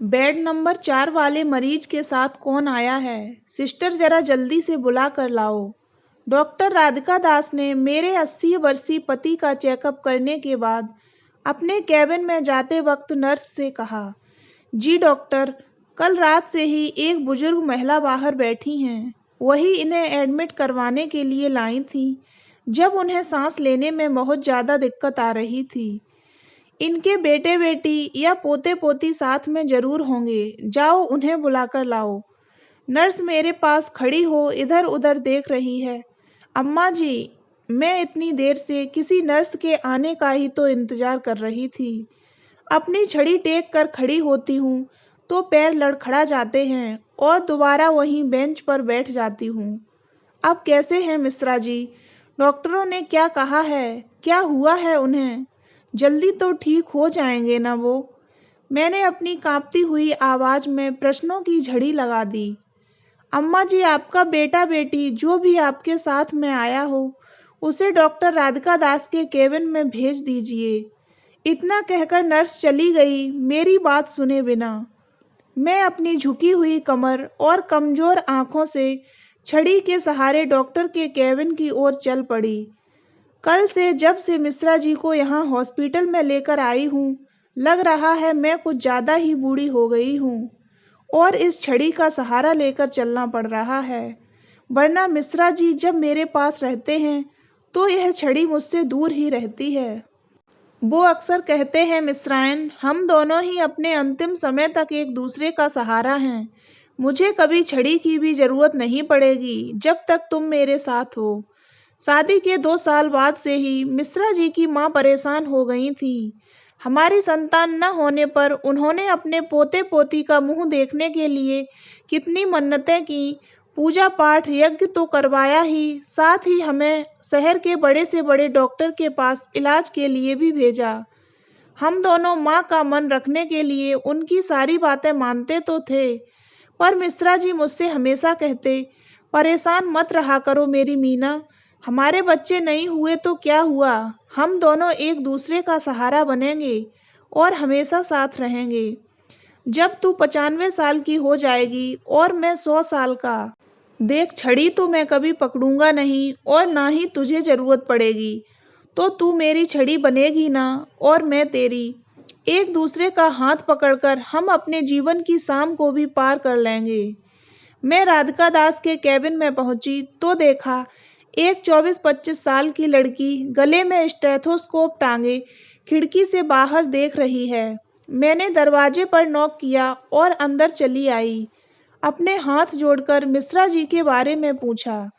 Bed number 4 वाले मरीज के साथ कौन आया है? सिस्टर जरा जल्दी से बुला कर लाओ। डॉक्टर राधिका दास ने मेरे 80 वर्षीय पति का चेकअप करने के बाद अपने केबिन में जाते वक्त नर्स से कहा। जी डॉक्टर, कल रात से ही एक बुजुर्ग महिला बाहर बैठी हैं। वही इन्हें एडमिट करवाने के लिए लाई थी जब उन्हें सांस लेने में बहुत ज़्यादा दिक्कत आ रही थी। इनके बेटे बेटी या पोते पोती साथ में जरूर होंगे। जाओ उन्हें बुलाकर लाओ। नर्स मेरे पास खड़ी हो इधर उधर देख रही है। अम्मा जी, मैं इतनी देर से किसी नर्स के आने का ही तो इंतजार कर रही थी। अपनी छड़ी टेक कर खड़ी होती हूँ तो पैर लड़खड़ा जाते हैं और दोबारा वहीं बेंच पर बैठ जाती हूँ। अब कैसे हैं मिश्रा जी? डॉक्टरों ने क्या कहा है? क्या हुआ है उन्हें? जल्दी तो ठीक हो जाएंगे ना वो? मैंने अपनी कांपती हुई आवाज में प्रश्नों की झड़ी लगा दी। अम्मा जी, आपका बेटा बेटी जो भी आपके साथ में आया हो उसे डॉक्टर राधिका दास के केबिन में भेज दीजिए। इतना कहकर नर्स चली गई मेरी बात सुने बिना। मैं अपनी झुकी हुई कमर और कमजोर आंखों से छड़ी के सहारे डॉक्टर के केबिन की ओर चल पड़ी। कल से जब से मिश्रा जी को यहाँ हॉस्पिटल में लेकर आई हूँ, लग रहा है मैं कुछ ज़्यादा ही बूढ़ी हो गई हूँ और इस छड़ी का सहारा लेकर चलना पड़ रहा है। वरना मिश्रा जी जब मेरे पास रहते हैं तो यह छड़ी मुझसे दूर ही रहती है। वो अक्सर कहते हैं मिश्रायन, हम दोनों ही अपने अंतिम समय तक एक दूसरे का सहारा हैं। मुझे कभी छड़ी की भी जरूरत नहीं पड़ेगी जब तक तुम मेरे साथ हो। शादी के 2 साल बाद से ही मिश्रा जी की माँ परेशान हो गई थी। हमारी संतान न होने पर उन्होंने अपने पोते पोती का मुंह देखने के लिए कितनी मन्नतें की, पूजा पाठ यज्ञ तो करवाया ही, साथ ही हमें शहर के बड़े से बड़े डॉक्टर के पास इलाज के लिए भी भेजा। हम दोनों माँ का मन रखने के लिए उनकी सारी बातें मानते तो थे, पर मिश्रा जी मुझसे हमेशा कहते, परेशान मत रहा करो मेरी मीना, हमारे बच्चे नहीं हुए तो क्या हुआ, हम दोनों एक दूसरे का सहारा बनेंगे और हमेशा साथ रहेंगे। जब तू 95 साल की हो जाएगी और मैं 100 साल का, देख छड़ी तो मैं कभी पकड़ूंगा नहीं और ना ही तुझे जरूरत पड़ेगी, तो तू मेरी छड़ी बनेगी ना और मैं तेरी। एक दूसरे का हाथ पकड़कर हम अपने जीवन की शाम को भी पार कर लेंगे। मैं राधिका दास के केबिन में पहुंची तो देखा एक 24-25 साल की लड़की गले में स्टेथोस्कोप टांगे खिड़की से बाहर देख रही है। मैंने दरवाजे पर नॉक किया और अंदर चली आई। अपने हाथ जोड़कर मिश्रा जी के बारे में पूछा।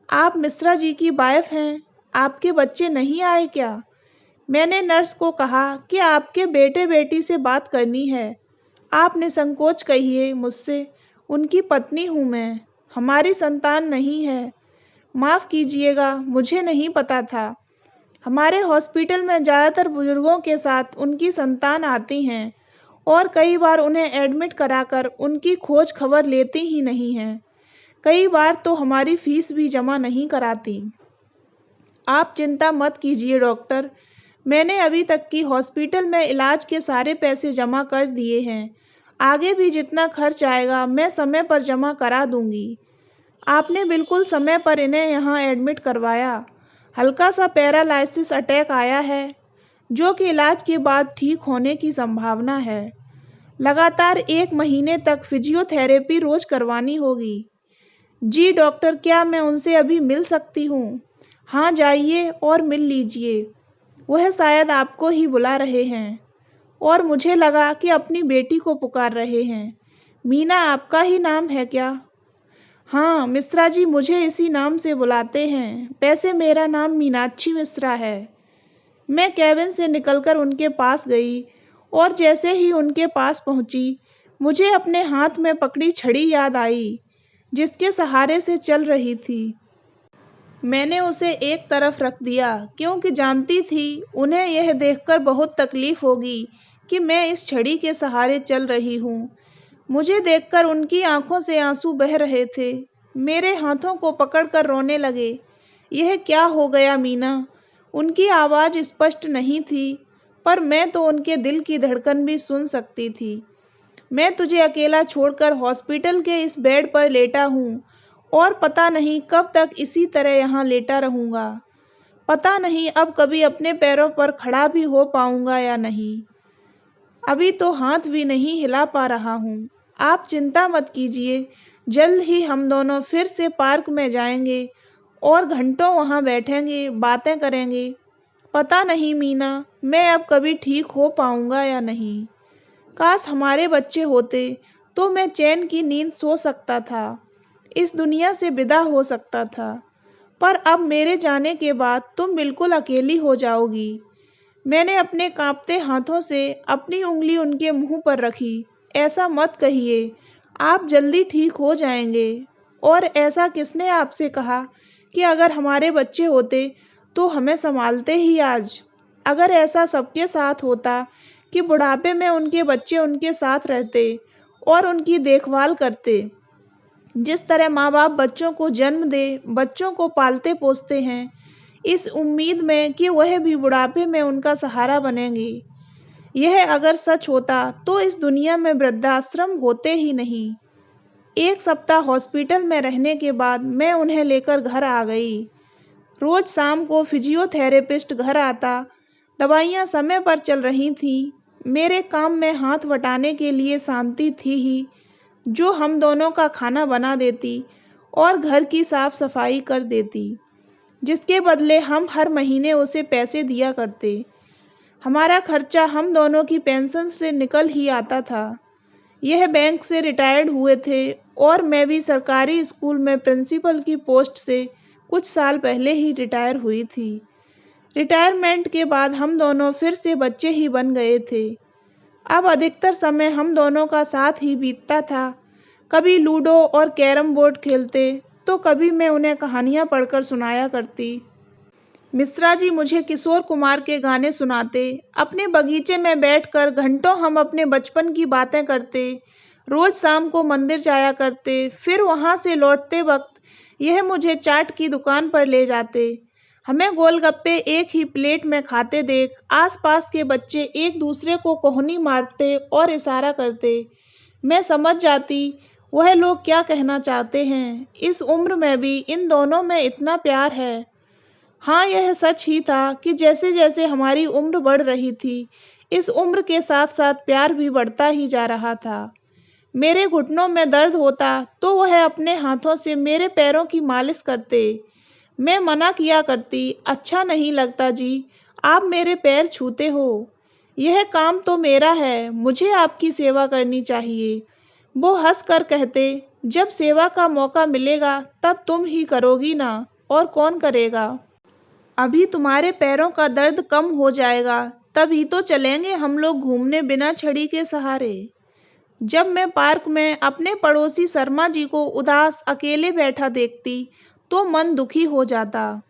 आप मिश्रा जी की वाइफ हैं? आपके बच्चे नहीं आए क्या? मैंने नर्स को कहा कि आपके बेटे बेटी से बात करनी है। आप निसंकोच कहिए मुझसे, उनकी पत्नी हूँ मैं। हमारी संतान नहीं है। माफ़ कीजिएगा, मुझे नहीं पता था। हमारे हॉस्पिटल में ज़्यादातर बुजुर्गों के साथ उनकी संतान आती हैं और कई बार उन्हें एडमिट कराकर उनकी खोज खबर लेती ही नहीं हैं। कई बार तो हमारी फीस भी जमा नहीं कराती। आप चिंता मत कीजिए डॉक्टर, मैंने अभी तक की हॉस्पिटल में इलाज के सारे पैसे जमा कर दिए हैं। आगे भी जितना खर्च आएगा मैं समय पर जमा करा दूंगी। आपने बिल्कुल समय पर इन्हें यहाँ एडमिट करवाया। हल्का सा पैरालिसिस अटैक आया है जो कि इलाज के बाद ठीक होने की संभावना है। लगातार 1 महीने तक फिजियोथेरेपी रोज करवानी होगी। जी डॉक्टर, क्या मैं उनसे अभी मिल सकती हूँ? हाँ, जाइए और मिल लीजिए। वह शायद आपको ही बुला रहे हैं। और मुझे लगा कि अपनी बेटी को पुकार रहे हैं। मीना आपका ही नाम है क्या? हाँ मिश्रा जी मुझे इसी नाम से बुलाते हैं। वैसे मेरा नाम मीनाक्षी मिश्रा है। मैं केबिन से निकलकर उनके पास गई और जैसे ही उनके पास पहुंची मुझे अपने हाथ में पकड़ी छड़ी याद आई जिसके सहारे से चल रही थी। मैंने उसे एक तरफ रख दिया क्योंकि जानती थी उन्हें यह देखकर बहुत तकलीफ होगी कि मैं इस छड़ी के सहारे चल रही हूँ। मुझे देखकर उनकी आंखों से आंसू बह रहे थे। मेरे हाथों को पकड़कर रोने लगे। यह क्या हो गया मीना? उनकी आवाज़ स्पष्ट नहीं थी पर मैं तो उनके दिल की धड़कन भी सुन सकती थी। मैं तुझे अकेला छोड़कर हॉस्पिटल के इस बेड पर लेटा हूँ और पता नहीं कब तक इसी तरह यहाँ लेटा रहूँगा। पता नहीं अब कभी अपने पैरों पर खड़ा भी हो पाऊँगा या नहीं। अभी तो हाथ भी नहीं हिला पा रहा हूँ। आप चिंता मत कीजिए, जल्द ही हम दोनों फिर से पार्क में जाएंगे और घंटों वहाँ बैठेंगे, बातें करेंगे। पता नहीं मीना, मैं अब कभी ठीक हो पाऊँगा या नहीं। काश हमारे बच्चे होते तो मैं चैन की नींद सो सकता था, इस दुनिया से विदा हो सकता था। पर अब मेरे जाने के बाद तुम बिल्कुल अकेली हो जाओगी। मैंने अपने कांपते हाथों से अपनी उंगली उनके मुंह पर रखी। ऐसा मत कहिए, आप जल्दी ठीक हो जाएंगे। और ऐसा किसने आपसे कहा कि अगर हमारे बच्चे होते तो हमें संभालते ही आज? अगर ऐसा सबके साथ होता कि बुढ़ापे में उनके बच्चे उनके साथ रहते और उनकी देखभाल करते, जिस तरह माँ बाप बच्चों को जन्म दे बच्चों को पालते पोसते हैं, इस उम्मीद में कि वह भी बुढ़ापे में उनका सहारा बनेंगे। यह अगर सच होता तो इस दुनिया में वृद्धाश्रम होते ही नहीं। एक सप्ताह हॉस्पिटल में रहने के बाद मैं उन्हें लेकर घर आ गई। रोज शाम को फिजियोथेरेपिस्ट घर आता। दवाइयाँ समय पर चल रही थीं। मेरे काम में हाथ बटाने के लिए शांति थी ही, जो हम दोनों का खाना बना देती और घर की साफ सफाई कर देती, जिसके बदले हम हर महीने उसे पैसे दिया करते। हमारा खर्चा हम दोनों की पेंशन से निकल ही आता था। यह बैंक से रिटायर्ड हुए थे और मैं भी सरकारी स्कूल में प्रिंसिपल की पोस्ट से कुछ साल पहले ही रिटायर हुई थी। रिटायरमेंट के बाद हम दोनों फिर से बच्चे ही बन गए थे। अब अधिकतर समय हम दोनों का साथ ही बीतता था। कभी लूडो और कैरम बोर्ड खेलते तो कभी मैं उन्हें कहानियाँ पढ़कर सुनाया करती। मिश्रा जी मुझे किशोर कुमार के गाने सुनाते। अपने बगीचे में बैठकर घंटों हम अपने बचपन की बातें करते। रोज शाम को मंदिर जाया करते। फिर वहाँ से लौटते वक्त यह मुझे चाट की दुकान पर ले जाते। हमें गोलगप्पे एक ही प्लेट में खाते देख आसपास के बच्चे एक दूसरे को कोहनी मारते और इशारा करते। मैं समझ जाती वह लोग क्या कहना चाहते हैं। इस उम्र में भी इन दोनों में इतना प्यार है। हाँ, यह सच ही था कि जैसे जैसे हमारी उम्र बढ़ रही थी, इस उम्र के साथ साथ प्यार भी बढ़ता ही जा रहा था। मेरे घुटनों में दर्द होता तो वह अपने हाथों से मेरे पैरों की मालिश करते। मैं मना किया करती, अच्छा नहीं लगता जी, आप मेरे पैर छूते हो। यह काम तो मेरा है, मुझे आपकी सेवा करनी चाहिए। वो हंस कर कहते, जब सेवा का मौका मिलेगा तब तुम ही करोगी ना, और कौन करेगा। अभी तुम्हारे पैरों का दर्द कम हो जाएगा, तभी तो चलेंगे हम लोग घूमने बिना छड़ी के सहारे। जब मैं पार्क में अपने पड़ोसी शर्मा जी को उदास अकेले बैठा देखती तो मन दुखी हो जाता।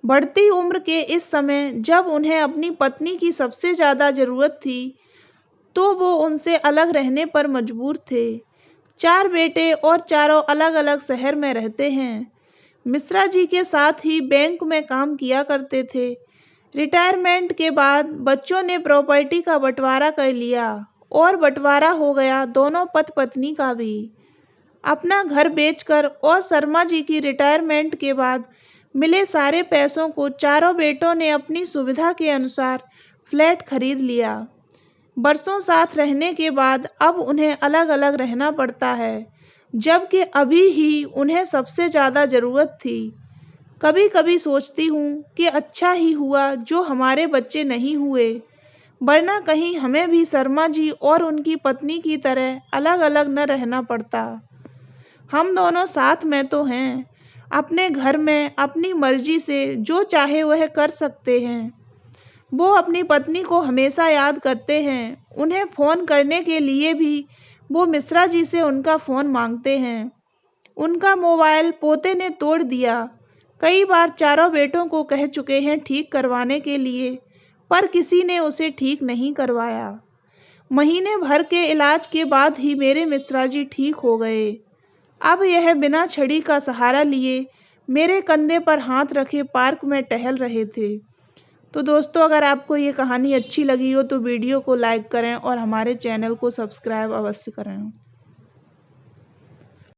बढ़ती उम्र के इस समय जब उन्हें अपनी पत्नी की सबसे ज़्यादा ज़रूरत थी, तो वो उनसे अलग रहने पर मजबूर थे। 4 बेटे और चारों अलग अलग शहर में रहते हैं। मिश्रा जी के साथ ही बैंक में काम किया करते थे। रिटायरमेंट के बाद बच्चों ने प्रॉपर्टी का बंटवारा कर लिया और बंटवारा हो गया दोनों पति पत्नी का भी। अपना घर बेचकर और शर्मा जी की रिटायरमेंट के बाद मिले सारे पैसों को चारों बेटों ने अपनी सुविधा के अनुसार फ्लैट खरीद लिया। बरसों साथ रहने के बाद अब उन्हें अलग अलग रहना पड़ता है, जबकि अभी ही उन्हें सबसे ज़्यादा ज़रूरत थी। कभी कभी सोचती हूँ कि अच्छा ही हुआ जो हमारे बच्चे नहीं हुए, वरना कहीं हमें भी शर्मा जी और उनकी पत्नी की तरह अलग अलग न रहना पड़ता। हम दोनों साथ में तो हैं, अपने घर में अपनी मर्जी से जो चाहे वह कर सकते हैं। वो अपनी पत्नी को हमेशा याद करते हैं। उन्हें फ़ोन करने के लिए भी वो मिश्रा जी से उनका फ़ोन मांगते हैं। उनका मोबाइल पोते ने तोड़ दिया। कई बार चारों बेटों को कह चुके हैं ठीक करवाने के लिए, पर किसी ने उसे ठीक नहीं करवाया। महीने भर के इलाज के बाद ही मेरे मिश्रा जी ठीक हो गए। अब यह बिना छड़ी का सहारा लिए मेरे कंधे पर हाथ रखे पार्क में टहल रहे थे। तो दोस्तों, अगर आपको ये कहानी अच्छी लगी हो तो वीडियो को लाइक करें और हमारे चैनल को सब्सक्राइब अवश्य करें।